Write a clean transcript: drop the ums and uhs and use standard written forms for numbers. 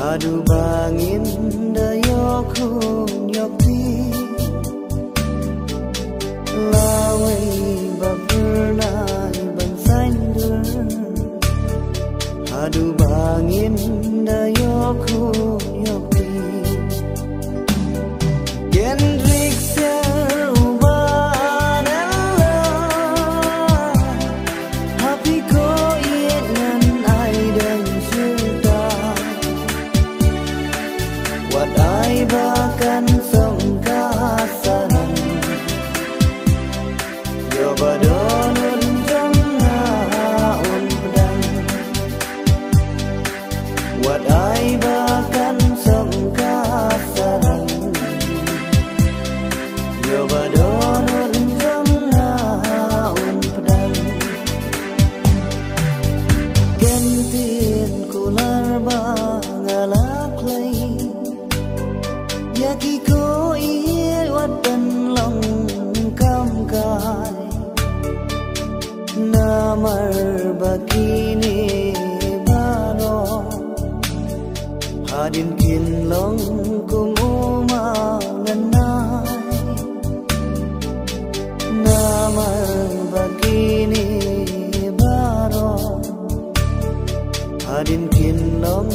Adu bangin dayok hunyok ti lawai bapernai bansain dur. Adu bangin dayok hunyok ti Gendrik seruban Allah happy ko iet ngan ai dan suda wat ai bahkan sengkasaran yo badonun jangna un pedang wat ai bahkan sengkasaran yo badonun jangna un pedang gentin kular bangalak lay yaki ko iye wat dan long kam kai namar bakini baro hadin kin long kumuma nganai namar bakini baro hadin kin long